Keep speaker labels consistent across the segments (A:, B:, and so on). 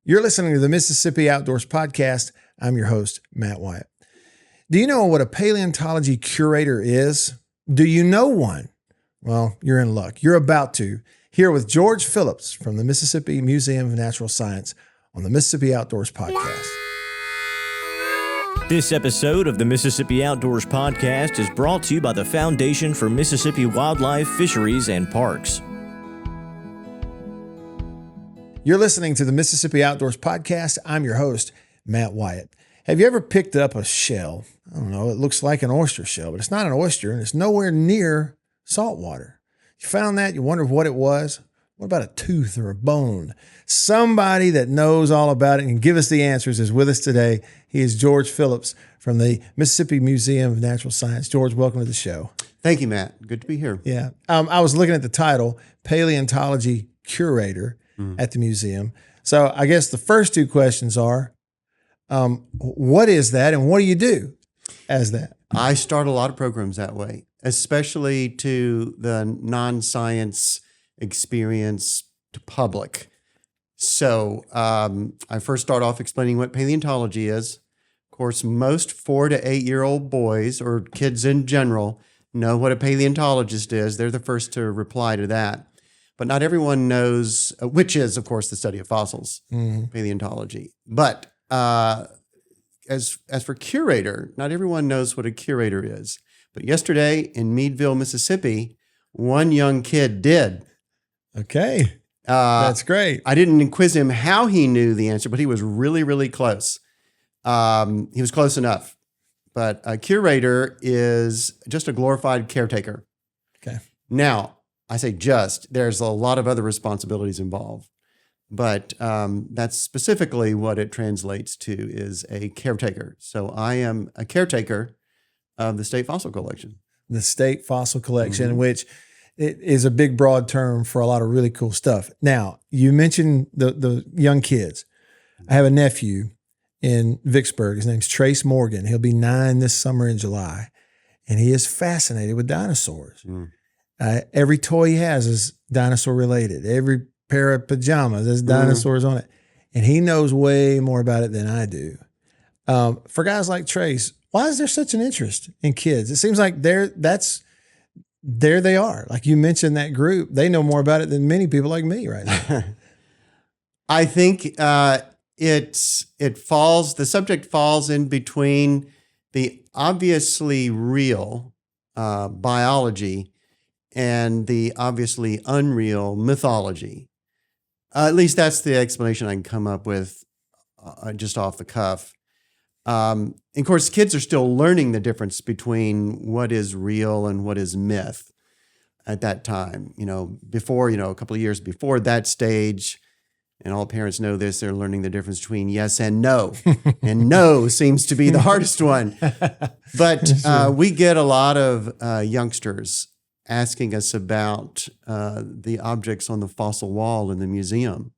A: You're listening to the Mississippi Outdoors Podcast. I'm your host, Matt Wyatt. Do you know what a paleontology curator is? Do you know one? Well, you're in luck. You're about to. Here with George Phillips from the Mississippi Museum of Natural Science on the Mississippi Outdoors Podcast.
B: This episode of the Mississippi Outdoors Podcast is brought to you by the Foundation for Mississippi Wildlife, Fisheries, and Parks.
A: You're listening to the Mississippi Outdoors Podcast. I'm your host, Matt Wyatt. Have you ever picked up a shell? I don't know, it looks like an oyster shell, but it's not an oyster and it's nowhere near salt water. You found that, you wonder what it was. What about a tooth or a bone? Somebody that knows all about it and can give us the answers is with us today. He is George Phillips from the Mississippi Museum of Natural Science. George, welcome to the show.
C: Thank you, Matt. Good to be here.
A: Yeah. I was looking at the title, Paleontology Curator at the museum. So I guess the first two questions are, what is that and what do you do as that?
C: I start a lot of programs that way, especially to the non-science experience to public. So I first start off explaining what paleontology is. Of course, most 4 to 8 year old boys or kids in general know what a paleontologist is. They're the first to reply to that. But not everyone knows, which is, of course, the study of fossils, paleontology. But as for curator, not everyone knows what a curator is. But yesterday in Meadville, Mississippi, one young kid did.
A: Okay. That's great.
C: I didn't quiz him how he knew the answer, but he was really, really close. He was close enough. But a curator is just a glorified caretaker.
A: Okay.
C: Now, I say just, there's a lot of other responsibilities involved. But that's specifically what it translates to is a caretaker. So I am a caretaker of the state fossil collection.
A: The state fossil collection, which it is a big, broad term for a lot of really cool stuff. Now, you mentioned the young kids. I have a nephew in Vicksburg. His name's Trace Morgan. He'll be 9 this summer in July. And he is fascinated with dinosaurs. Every toy he has is dinosaur related. Every pair of pajamas has dinosaurs on it. And he knows way more about it than I do. For guys like Trace, why is there such an interest in kids? It seems like there they are. Like you mentioned that group, they know more about it than many people like me right now.
C: I think the subject falls in between the obviously real biology and the obviously unreal mythology. At least that's the explanation I can come up with just off the cuff. Of course, kids are still learning the difference between what is real and what is myth at that time. Before, a couple of years before that stage, and all parents know this, they're learning the difference between yes and no. And no seems to be the hardest one. But we get a lot of youngsters asking us about the objects on the fossil wall in the museum.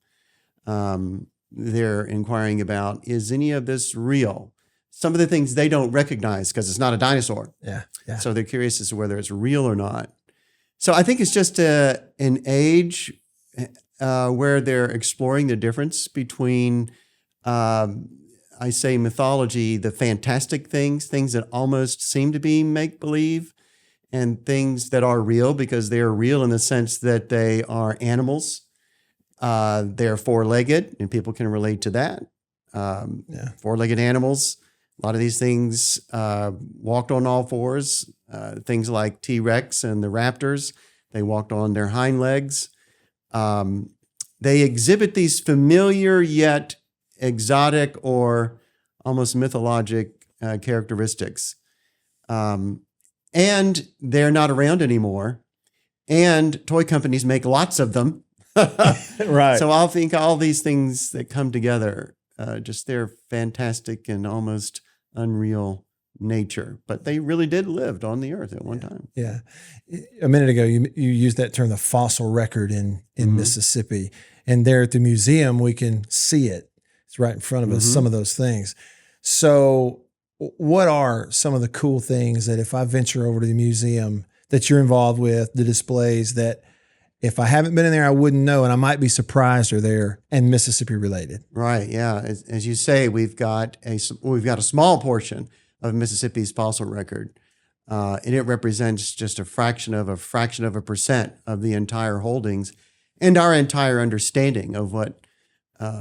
C: They're inquiring about, is any of this real? Some of the things they don't recognize because it's not a dinosaur.
A: Yeah.
C: So they're curious as to whether it's real or not. So I think it's just an age where they're exploring the difference between, I say mythology, the fantastic things that almost seem to be make-believe, and things that are real because they're real in the sense that they are animals. They're four-legged, and people can relate to that. Four-legged animals. A lot of these things walked on all fours. Things like T-Rex and the raptors, they walked on their hind legs. They exhibit these familiar yet exotic or almost mythologic characteristics. And they're not around anymore. And toy companies make lots of them.
A: Right.
C: So I think all these things that come together, just their fantastic and almost unreal nature. But they really did live on the earth at one time.
A: Yeah. A minute ago, you used that term, the fossil record in Mississippi. And there at the museum, we can see it. It's right in front of us, some of those things. So what are some of the cool things that if I venture over to the museum that you're involved with, the displays that if I haven't been in there, I wouldn't know, and I might be surprised they're there and Mississippi related.
C: Right. Yeah. As you say, we've got a small portion of Mississippi's fossil record, and it represents just a fraction of a percent of the entire holdings and our entire understanding of what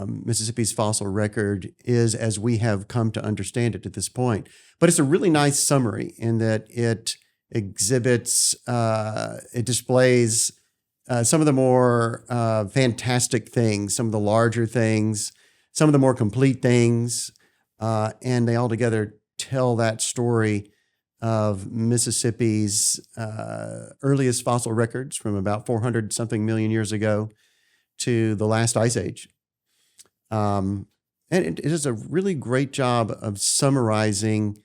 C: Mississippi's fossil record is as we have come to understand it at this point. But it's a really nice summary in that it exhibits, it displays some of the more fantastic things, some of the larger things, some of the more complete things, and they all together tell that story of Mississippi's earliest fossil records from about 400 something million years ago to the last ice age. And it does a really great job of summarizing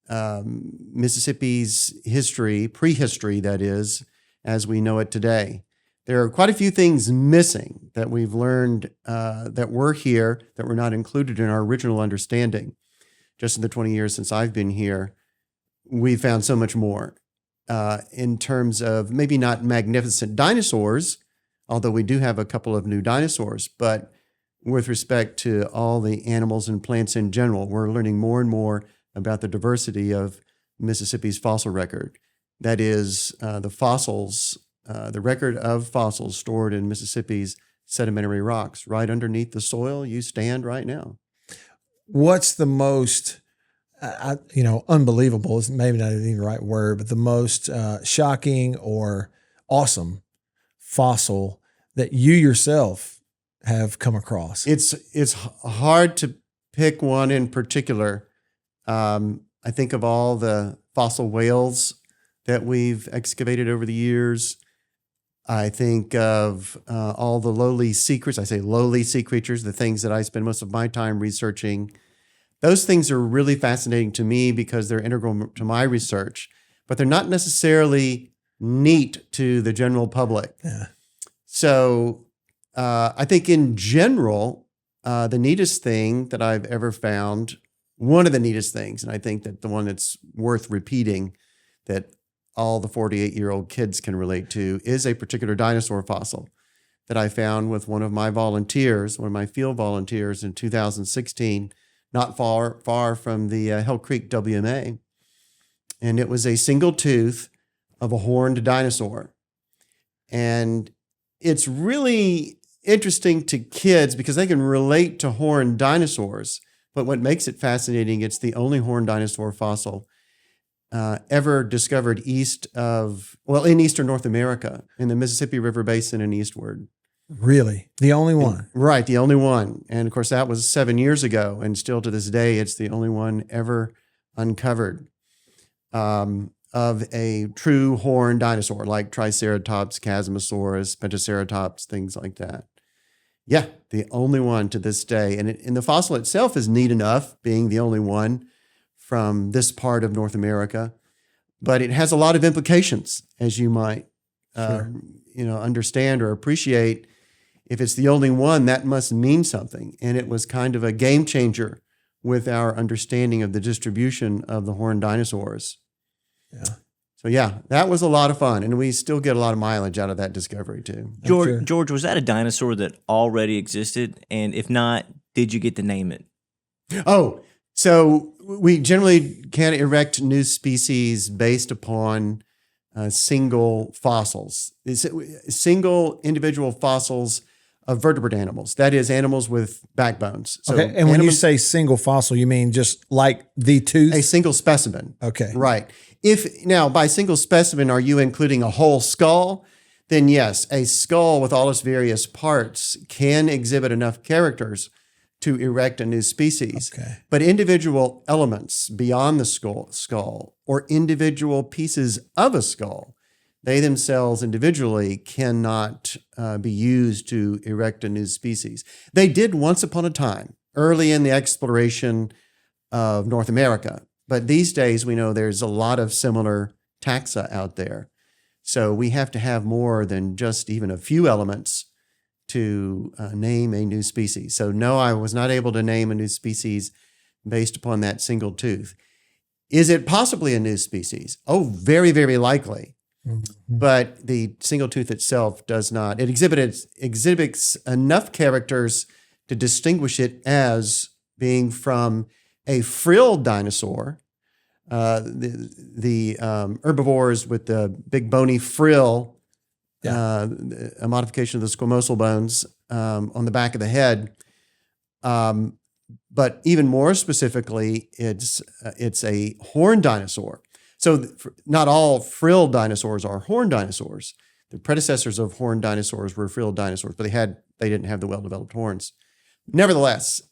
C: Mississippi's history, prehistory, that is, as we know it today. There are quite a few things missing that we've learned that were here that were not included in our original understanding. Just in the 20 years since I've been here, we found so much more in terms of maybe not magnificent dinosaurs, although we do have a couple of new dinosaurs, but with respect to all the animals and plants in general, we're learning more and more about the diversity of Mississippi's fossil record. That is, the fossils, the record of fossils stored in Mississippi's sedimentary rocks, right underneath the soil you stand right now.
A: What's the most, unbelievable is maybe not even the right word, but the most shocking or awesome fossil that you yourself have come across?
C: It's hard to pick one in particular. I think of all the fossil whales that we've excavated over the years. I think of all the lowly sea creatures. I say lowly sea creatures, the things that I spend most of my time researching. Those things are really fascinating to me because they're integral to my research, but they're not necessarily neat to the general public.
A: Yeah.
C: So I think in general, the neatest thing that I've ever found, one of the neatest things, and I think that the one that's worth repeating that all the 48-year-old kids can relate to, is a particular dinosaur fossil that I found with one of my volunteers, one of my field volunteers in 2016, not far from the Hell Creek WMA. And it was a single tooth of a horned dinosaur. And it's really interesting to kids because they can relate to horned dinosaurs. But what makes it fascinating, it's the only horned dinosaur fossil ever discovered in eastern North America, in the Mississippi River Basin and eastward.
A: Really? The only one?
C: Right, the only one. And of course, that was 7 years ago. And still to this day, it's the only one ever uncovered of a true horned dinosaur, like Triceratops, Chasmosaurus, Pentaceratops, things like that. Yeah, the only one to this day. And the fossil itself is neat enough, being the only one from this part of North America. But it has a lot of implications, as you might understand or appreciate. If it's the only one, that must mean something. And it was kind of a game changer with our understanding of the distribution of the horned dinosaurs.
A: Yeah.
C: So yeah, that was a lot of fun. And we still get a lot of mileage out of that discovery too.
B: George, was that a dinosaur that already existed? And if not, did you get to name it? Oh,
C: so we generally can't erect new species based upon single fossils. Single individual fossils of vertebrate animals. That is, animals with backbones. So
A: okay, and when you say single fossil, you mean just like the tooth?
C: A single specimen.
A: Okay.
C: Right. If now by single specimen, are you including a whole skull? Then yes, a skull with all its various parts can exhibit enough characters to erect a new species.
A: Okay.
C: But individual elements beyond the skull or individual pieces of a skull, they themselves individually cannot be used to erect a new species. They did once upon a time, early in the exploration of North America. But these days, we know there's a lot of similar taxa out there. So we have to have more than just even a few elements to name a new species. So no, I was not able to name a new species based upon that single tooth. Is it possibly a new species? Oh, very, very likely. but the single tooth itself does not. It exhibits enough characters to distinguish it as being from a frilled dinosaur, the herbivores with the big bony frill, a modification of the squamosal bones on the back of the head. But even more specifically, it's a horned dinosaur. So not all frilled dinosaurs are horned dinosaurs. The predecessors of horned dinosaurs were frilled dinosaurs, but they didn't have the well-developed horns. Nevertheless,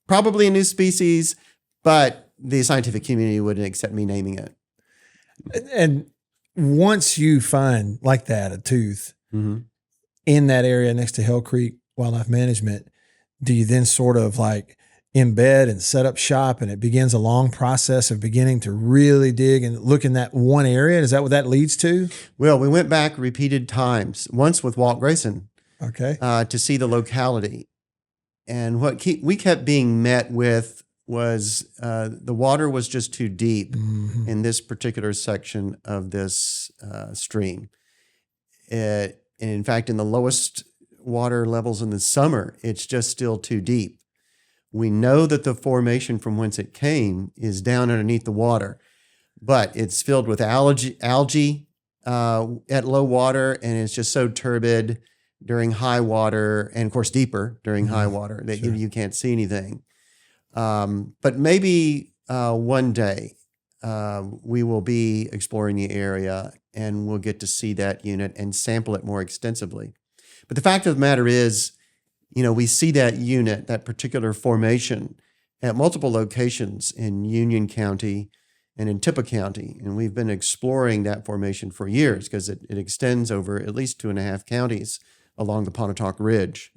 C: probably a new species, but the scientific community wouldn't accept me naming it.
A: And once you find like that, a tooth in that area next to Hell Creek Wildlife Management, do you then sort of like embed and set up shop, and it begins a long process of beginning to really dig and look in that one area? Is that what that leads to?
C: Well, we went back repeated times, once with Walt Grayson,
A: to
C: see the locality. And what we kept being met with was the water was just too deep in this particular section of this stream. In fact, in the lowest water levels in the summer, it's just still too deep. We know that the formation from whence it came is down underneath the water, but it's filled with algae at low water, and it's just so turbid during high water, and of course deeper during high water that you can't see anything. But maybe one day we will be exploring the area and we'll get to see that unit and sample it more extensively. But the fact of the matter is, we see that unit, that particular formation, at multiple locations in Union County and in Tippah County. And we've been exploring that formation for years because it extends over at least 2.5 counties along the Pontotoc Ridge,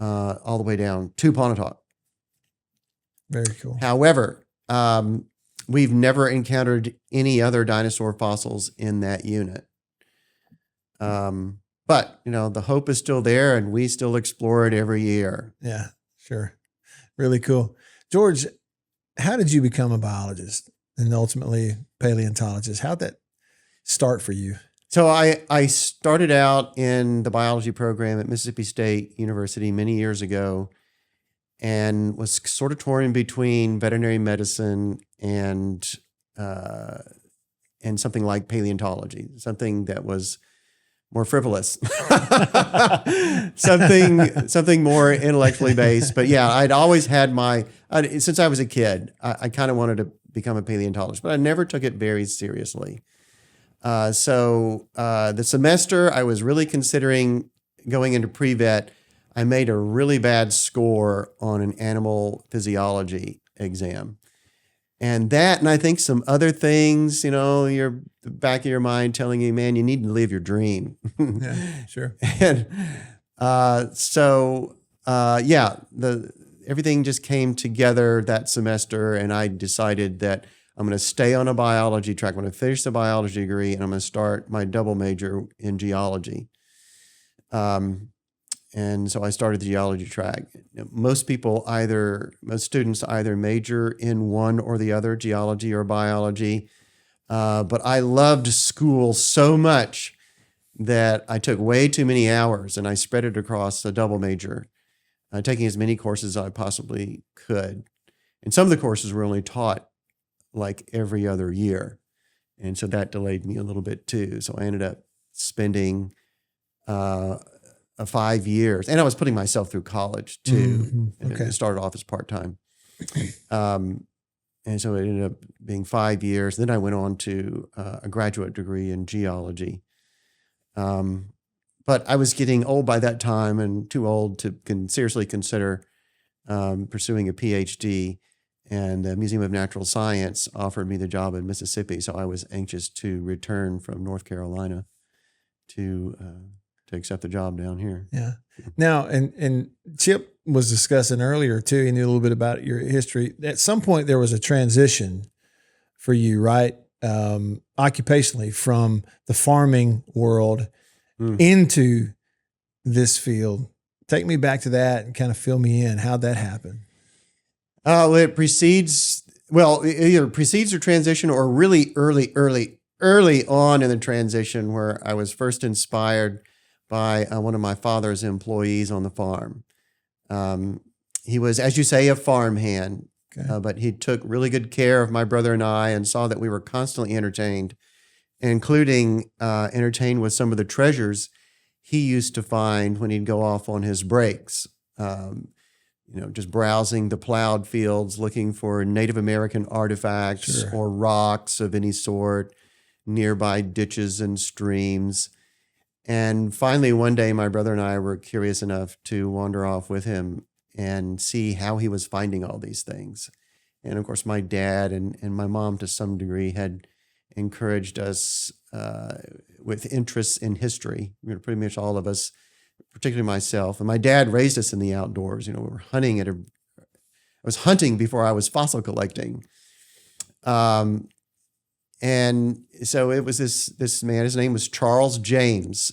C: all the way down to Pontotoc.
A: Very cool.
C: However, we've never encountered any other dinosaur fossils in that unit. But, the hope is still there, and we still explore it every year.
A: Yeah, sure. Really cool. George, how did you become a biologist and ultimately paleontologist? How'd that start for you?
C: So I started out in the biology program at Mississippi State University many years ago, and was sort of torn between veterinary medicine and something like paleontology, something that was more frivolous, something more intellectually based. But yeah, I'd always had since I was a kid, I kind of wanted to become a paleontologist, but I never took it very seriously. So the semester I was really considering going into pre-vet, I made a really bad score on an animal physiology exam. And I think some other things, the back of your mind telling you, man, you need to live your dream.
A: Yeah, sure.
C: And everything just came together that semester, and I decided that I'm going to stay on a biology track. I'm going to finish the biology degree, and I'm going to start my double major in geology. And so I started the geology track. Most students either major in one or the other, geology or biology. But I loved school so much that I took way too many hours, and I spread it across a double major, taking as many courses as I possibly could. And some of the courses were only taught like every other year. And so that delayed me a little bit too. So I ended up spending 5 years, and I was putting myself through college too.
A: Okay.
C: It started off as part-time. And so it ended up being 5 years. Then I went on to a graduate degree in geology. But I was getting old by that time and too old to seriously consider pursuing a PhD. And the Museum of Natural Science offered me the job in Mississippi. So I was anxious to return from North Carolina to accept the job down here.
A: Yeah. Now, and Chip was discussing earlier too, he knew a little bit about your history. At some point there was a transition for you, right? Occupationally from the farming world into this field. Take me back to that and kind of fill me in. How'd that happen?
C: It either precedes a transition or really early early on in the transition where I was first inspired by one of my father's employees on the farm. He was, as you say, a farmhand, but he took really good care of my brother and I and saw that we were constantly entertained, including entertained with some of the treasures he used to find when he'd go off on his breaks. Just browsing the plowed fields, looking for Native American artifacts or rocks of any sort, nearby ditches and streams. And finally, one day, my brother and I were curious enough to wander off with him and see how he was finding all these things. And of course, my dad and my mom, to some degree, had encouraged us with interests in history. Pretty much all of us, particularly myself. And my dad raised us in the outdoors. We were hunting I was hunting before I was fossil collecting. And so it was this man, his name was Charles James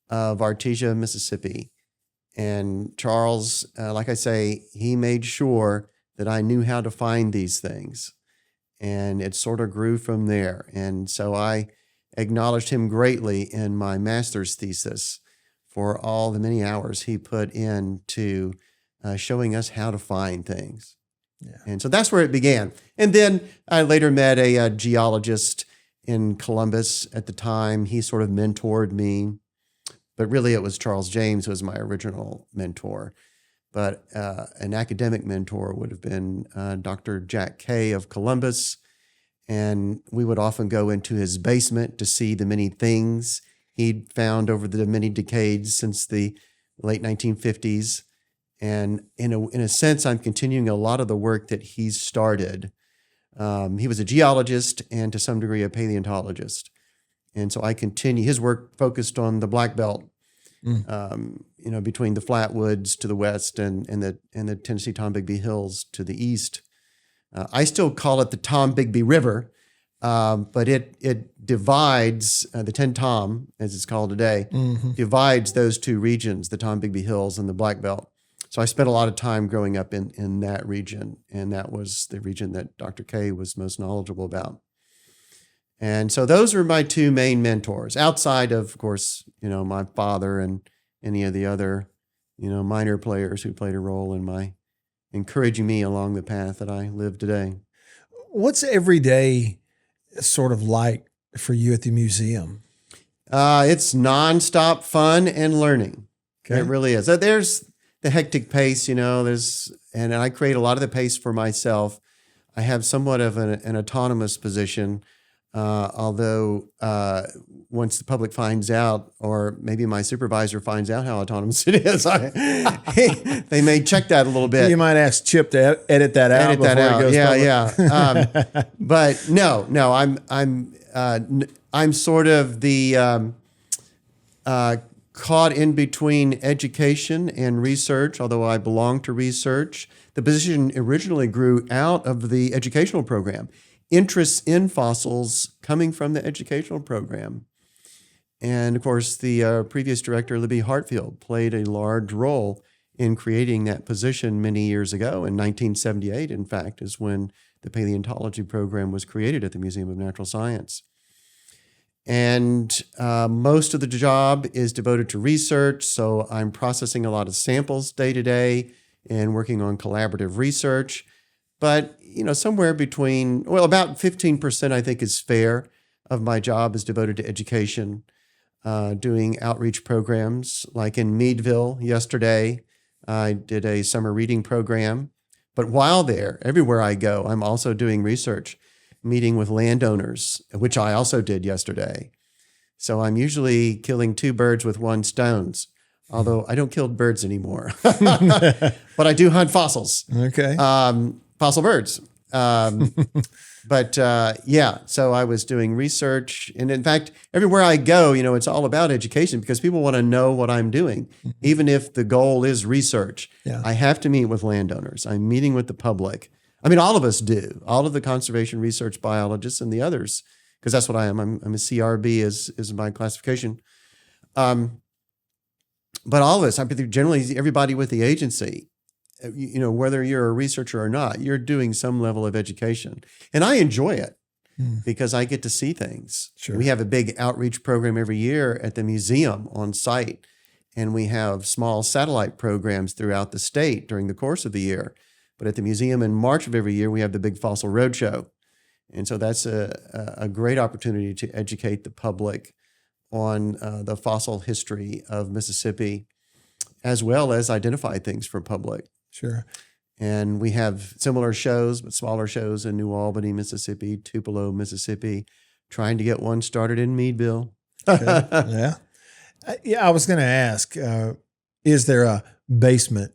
C: of Artesia, Mississippi. And Charles, like I say, he made sure that I knew how to find these things. And it sort of grew from there. And so I acknowledged him greatly in my master's thesis for all the many hours he put into showing us how to find things. Yeah. And so that's where it began. And then I later met a geologist in Columbus at the time. He sort of mentored me, but really it was Charles James who was my original mentor. But an academic mentor would have been Dr. Jack Kay of Columbus. And we would often go into his basement to see the many things he'd found over the many decades since the late 1950s. And in a sense, I'm continuing a lot of the work that he's started. He was a geologist and to some degree a paleontologist. And so I continue. His work focused on the Black Belt, between the Flatwoods to the west and the Tennessee Tombigbee Hills to the east. I still call it the Tombigbee River, but it divides, the Ten Tom, as it's called today, divides those two regions, the Tombigbee Hills and the Black Belt. So I spent a lot of time growing up in that region, and that was the region that Dr. Kay was most knowledgeable about. And so those were my two main mentors, outside of course, my father and any of the other, minor players who played a role in my encouraging me along the path that I live today.
A: What's every day sort of like for you at the museum?
C: It's nonstop fun and learning. Okay. It really is. There's the hectic pace, and I create a lot of the pace for myself. I have somewhat of an autonomous position, although once the public finds out, or maybe my supervisor finds out how autonomous it is, they may check that a little bit.
A: You might ask Chip to edit that out.
C: Edit that out. Yeah. But no, I'm sort of the caught in between education and research, although I belong to research. The position originally grew out of the educational program. Interests in fossils coming from the educational program. And of course, the previous director, Libby Hartfield, played a large role in creating that position many years ago. In 1978, in fact, is when the paleontology program was created at the Museum of Natural Science. And most of the job is devoted to research. So I'm processing a lot of samples day to day and working on collaborative research. But, somewhere between, about 15%, I think is fair, of my job is devoted to education, doing outreach programs. Like in Meadville yesterday, I did a summer reading program. But while there, everywhere I go, I'm also doing research, meeting with landowners, which I also did yesterday. So I'm usually killing two birds with one stone, although I don't kill birds anymore. But I do hunt fossils.
A: Okay.
C: Fossil birds. So I was doing research. And in fact, everywhere I go, it's all about education because people want to know what I'm doing, even if the goal is research. Yeah. I have to meet with landowners. I'm meeting with the public. I mean, all of us do, all of the conservation research biologists and the others, because that's what I am. I'm a CRB is my classification. But all of us, generally everybody with the agency, whether you're a researcher or not, you're doing some level of education. And I enjoy it. because I get to see things.
A: Sure.
C: We have a big outreach program every year at the museum on site, and we have small satellite programs throughout the state during the course of the year. But at the museum in March of every year, we have the big Fossil Roadshow. And so that's a great opportunity to educate the public on the fossil history of Mississippi, as well as identify things for public.
A: Sure.
C: And we have similar shows, but smaller shows in New Albany, Mississippi, Tupelo, Mississippi, trying to get one started in Meadville.
A: Yeah. I was going to ask, is there a basement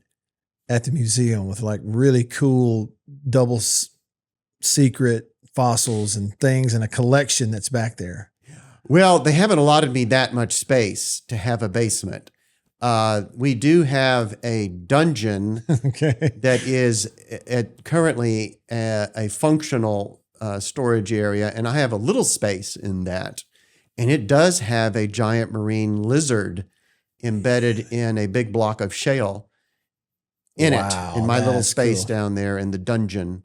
A: at the museum with like really cool double secret fossils and things and a collection that's back there?
C: Well, they haven't allotted me that much space to have a basement. We do have a dungeon that is currently a functional storage area, and I have a little space in that. And it does have a giant marine lizard embedded in a big block of shale in my little space down there in the dungeon.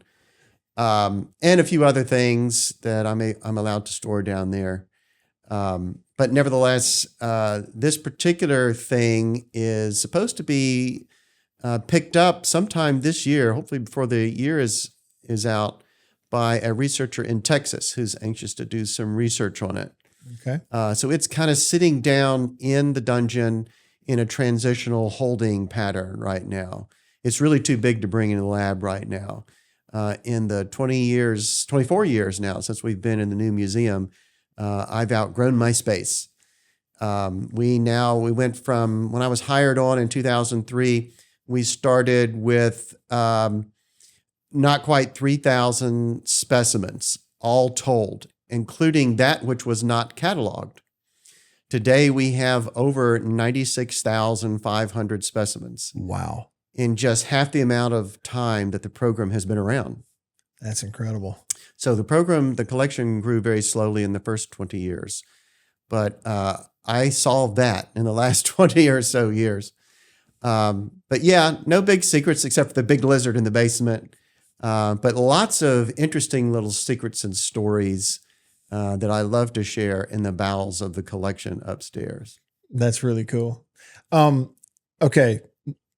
C: And a few other things that I'm allowed to store down there. But nevertheless, this particular thing is supposed to be picked up sometime this year, hopefully before the year is out, by a researcher in Texas who's anxious to do some research on it.
A: Okay.
C: So it's kind of sitting down in the dungeon in a transitional holding pattern right now. It's really too big to bring in the lab right now. In the 24 years now since we've been in the new museum, I've outgrown my space. We went from, when I was hired on in 2003, we started with not quite 3,000 specimens, all told, including that which was not cataloged. Today, we have over 96,500 specimens.
A: Wow.
C: In just half the amount of time that the program has been around.
A: That's incredible.
C: So the collection grew very slowly in the first 20 years. But I solved that in the last 20 or so years. But yeah, no big secrets except for the big lizard in the basement. But lots of interesting little secrets and stories that I love to share in the bowels of the collection upstairs.
A: That's really cool. Okay,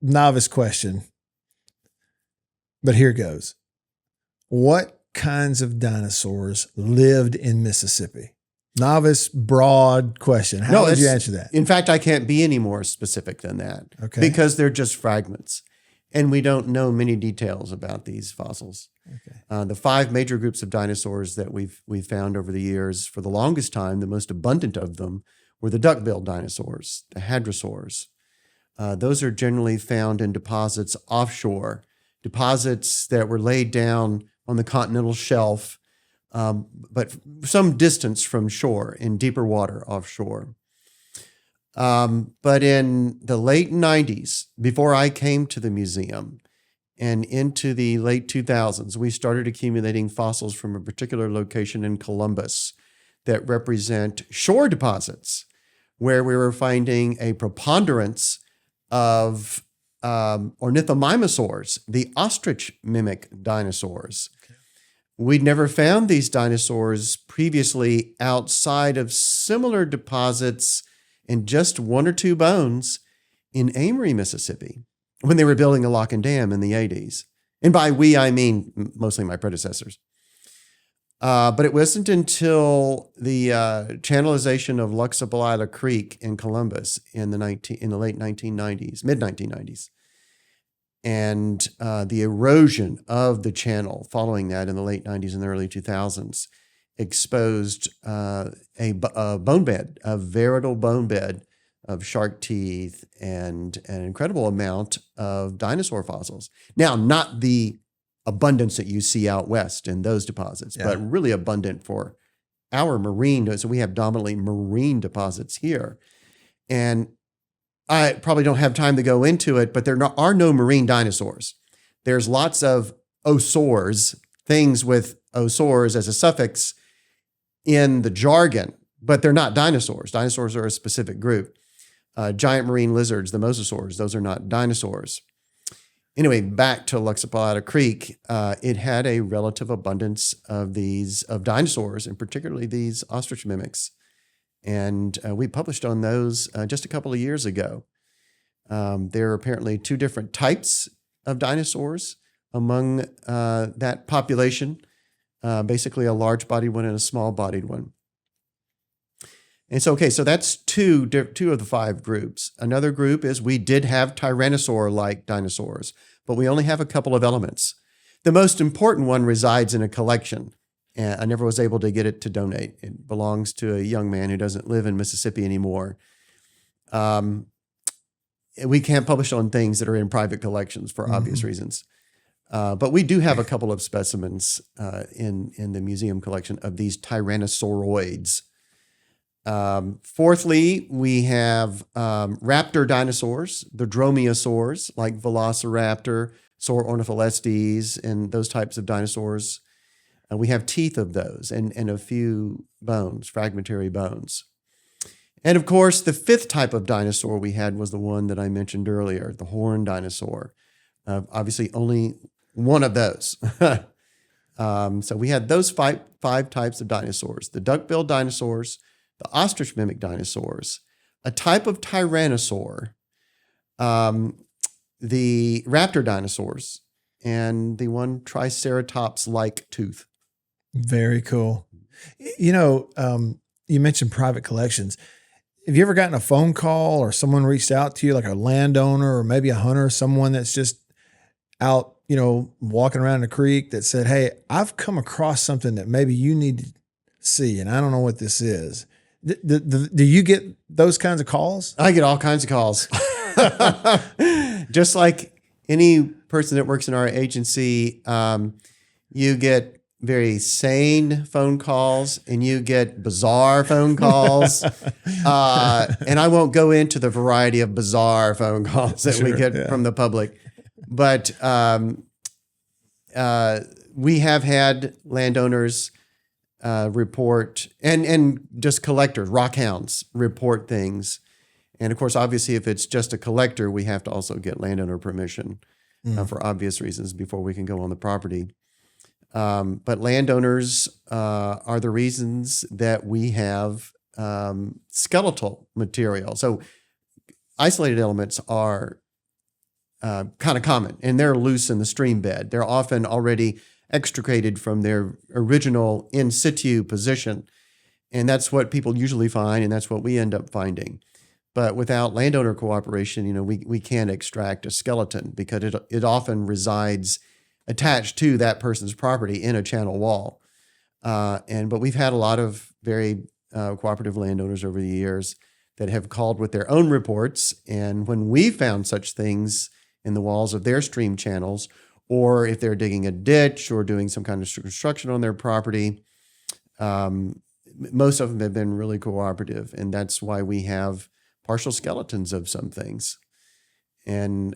A: novice question, but here goes. What kinds of dinosaurs lived in Mississippi? Novice, broad question. How would you answer that?
C: In fact, I can't be any more specific than that.
A: Okay.
C: Because they're just fragments. And we don't know many details about these fossils.
A: Okay.
C: The 5 major groups of dinosaurs that we've found over the years, for the longest time, the most abundant of them were the duck-billed dinosaurs, the hadrosaurs. Those are generally found in deposits offshore, deposits that were laid down on the continental shelf, but some distance from shore, in deeper water offshore. But in the late 90s, before I came to the museum, and into the late 2000s, we started accumulating fossils from a particular location in Columbus that represent shore deposits, where we were finding a preponderance of ornithomimosaurs, the ostrich mimic dinosaurs. Okay. We'd never found these dinosaurs previously outside of similar deposits and just 1 or 2 bones in Amory, Mississippi, when they were building a lock and dam in the 80s. And by we, I mean mostly my predecessors. But it wasn't until the channelization of Luxabalila Creek in Columbus in the late 1990s, mid-1990s, and the erosion of the channel following that in the late 90s and the early 2000s exposed a bone bed, a veritable bone bed of shark teeth and an incredible amount of dinosaur fossils. Now, not the abundance that you see out west in those deposits, but really abundant for our marine. So we have dominantly marine deposits here. And I probably don't have time to go into it, but there are no marine dinosaurs. There's lots of osaurs, things with osaurs as a suffix in the jargon, but they're not dinosaurs. Dinosaurs are a specific group. Giant marine lizards, the mosasaurs, those are not dinosaurs. Anyway, back to Luxapalata Creek, it had a relative abundance of dinosaurs, and particularly these ostrich mimics. And we published on those just a couple of years ago. There are apparently two different types of dinosaurs among that population, basically a large-bodied one and a small-bodied one. And so, okay, so that's two of the 5 groups. Another group is we did have tyrannosaur-like dinosaurs, but we only have a couple of elements. The most important one resides in a collection. And I never was able to get it to donate. It belongs to a young man who doesn't live in Mississippi anymore. We can't publish on things that are in private collections for obvious reasons. But we do have a couple of specimens in the museum collection of these tyrannosauroids. Fourthly, we have raptor dinosaurs, the dromaeosaurs, like Velociraptor, Sauroornitholestes, and those types of dinosaurs. We have teeth of those and a few bones, fragmentary bones. And of course, the 5th type of dinosaur we had was the one that I mentioned earlier, the horned dinosaur. Obviously, only one of those. So we had those five types of dinosaurs: the duck-billed dinosaurs, the ostrich mimic dinosaurs, a type of tyrannosaur, the raptor dinosaurs, and the one triceratops-like tooth.
A: Very cool. You mentioned private collections. Have you ever gotten a phone call or someone reached out to you, like a landowner or maybe a hunter, someone that's just out, walking around the creek that said, "Hey, I've come across something that maybe you need to see, and I don't know what this is." Do you get those kinds of calls?
C: I get all kinds of calls. Just like any person that works in our agency, you get very sane phone calls and you get bizarre phone calls. And I won't go into the variety of bizarre phone calls that we get from the public. But we have had landowners report, and just collectors, rockhounds, report things. And of course, obviously, if it's just a collector, we have to also get landowner permission for obvious reasons before we can go on the property. But landowners are the reasons that we have skeletal material. So isolated elements are kind of common, and they're loose in the stream bed. They're often already extricated from their original in situ position. And that's what people usually find, and that's what we end up finding. But without landowner cooperation, we can't extract a skeleton because it often resides attached to that person's property in a channel wall. But we've had a lot of very cooperative landowners over the years that have called with their own reports. And when we found such things in the walls of their stream channels, or if they're digging a ditch or doing some kind of construction on their property, most of them have been really cooperative. And that's why we have partial skeletons of some things. And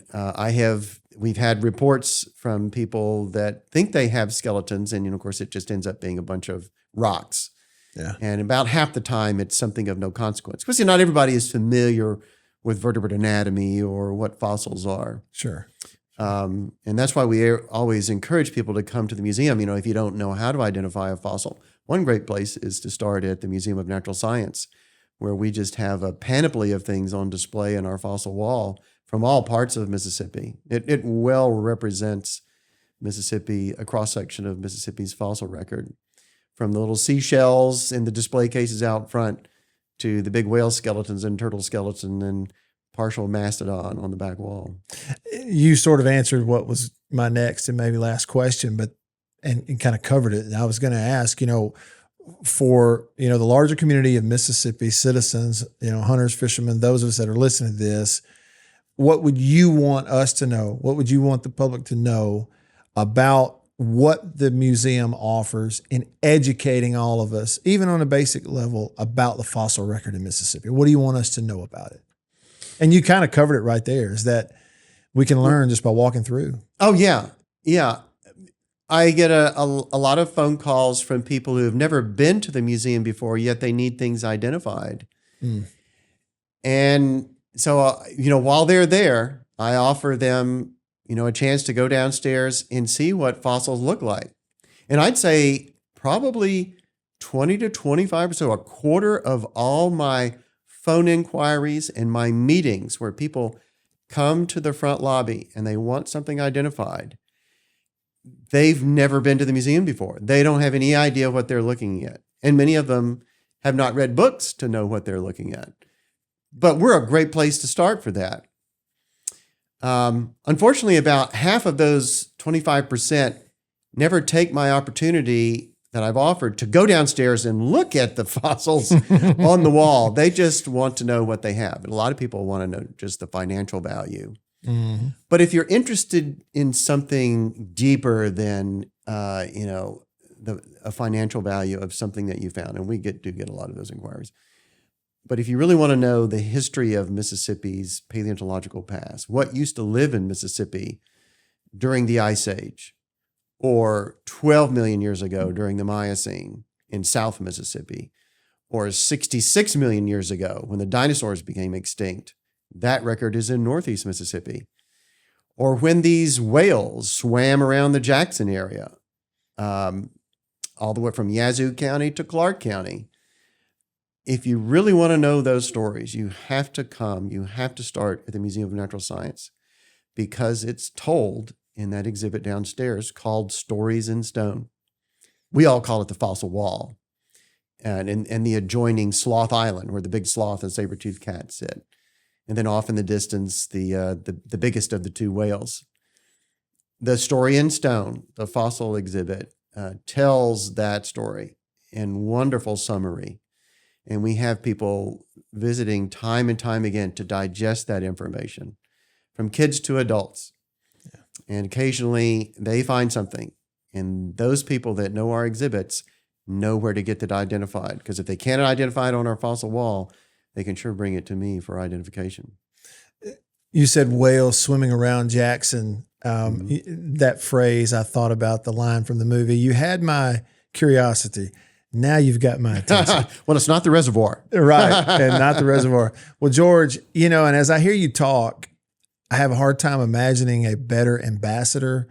C: we've had reports from people that think they have skeletons, and of course it just ends up being a bunch of rocks.
A: Yeah.
C: And about half the time it's something of no consequence. Because not everybody is familiar with vertebrate anatomy or what fossils are.
A: Sure.
C: And that's why we always encourage people to come to the museum. If you don't know how to identify a fossil, one great place is to start at the Museum of Natural Science, where we just have a panoply of things on display in our fossil wall from all parts of Mississippi. It well represents Mississippi, a cross-section of Mississippi's fossil record, from the little seashells in the display cases out front to the big whale skeletons and turtle skeleton and partial mastodon on the back wall.
A: You sort of answered what was my next and maybe last question, and kind of covered it. And I was going to ask, for, the larger community of Mississippi citizens, hunters, fishermen, those of us that are listening to this, what would you want us to know? What would you want the public to know about what the museum offers in educating all of us, even on a basic level, about the fossil record in Mississippi? What do you want us to know about it? And you kind of covered it right there, is that we can learn just by walking through.
C: Oh, yeah. Yeah. I get a lot of phone calls from people who have never been to the museum before, yet they need things identified. And so, while they're there, I offer them a chance to go downstairs and see what fossils look like. And I'd say probably 20 to 25%, so a quarter of all my phone inquiries and my meetings where people come to the front lobby and they want something identified, they've never been to the museum before. They don't have any idea what they're looking at. And many of them have not read books to know what they're looking at. But we're a great place to start for that. Unfortunately, about half of those 25% never take my opportunity that I've offered to go downstairs and look at the fossils on the wall. They just want to know what they have. And a lot of people want to know just the financial value. Mm-hmm. But if you're interested in something deeper than, a financial value of something that you found, and we do get a lot of those inquiries. But if you really want to know the history of Mississippi's paleontological past, what used to live in Mississippi during the Ice Age, or 12 million years ago during the Miocene in South Mississippi, or 66 million years ago when the dinosaurs became extinct, that record is in Northeast Mississippi. Or when these whales swam around the Jackson area, all the way from Yazoo County to Clark County. If you really want to know those stories, you have to come. You have to start at the Museum of Natural Science, because it's told in that exhibit downstairs called Stories in Stone. We all call it the Fossil Wall, and the adjoining Sloth Island, where the big sloth and saber-toothed cat sit. And then off in the distance, the biggest of the two whales. The Story in Stone, the fossil exhibit, tells that story in wonderful summary. And we have people visiting time and time again to digest that information, from kids to adults. Yeah. And occasionally they find something. And those people that know our exhibits know where to get that identified. Because if they can't identify it on our fossil wall, they can sure bring it to me for identification.
A: You said whales swimming around Jackson. That phrase, I thought about the line from the movie. You had my curiosity. Now you've got my attention.
C: Well, it's not the reservoir.
A: Right, and not the reservoir. Well, George, and as I hear you talk, I have a hard time imagining a better ambassador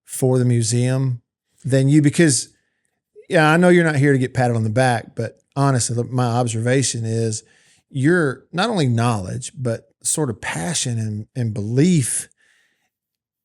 A: for the museum than you, because, I know you're not here to get patted on the back, but honestly, my observation is your not only knowledge, but sort of passion and belief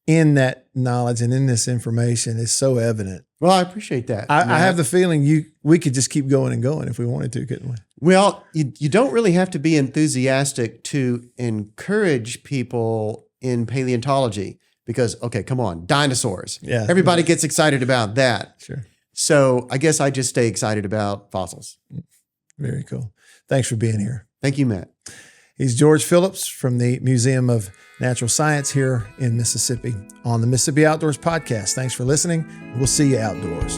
A: in that knowledge and in this information is so evident.
C: Well, I appreciate that.
A: I have the feeling we could just keep going and going if we wanted to, couldn't we?
C: Well, you don't really have to be enthusiastic to encourage people in paleontology, because, okay, come on, dinosaurs.
A: Yeah.
C: Everybody gets excited about that.
A: Sure.
C: So I guess I just stay excited about fossils.
A: Very cool. Thanks for being here.
C: Thank you, Matt.
A: He's George Phillips from the Museum of Natural Science here in Mississippi on the Mississippi Outdoors Podcast. Thanks for listening. We'll see you outdoors.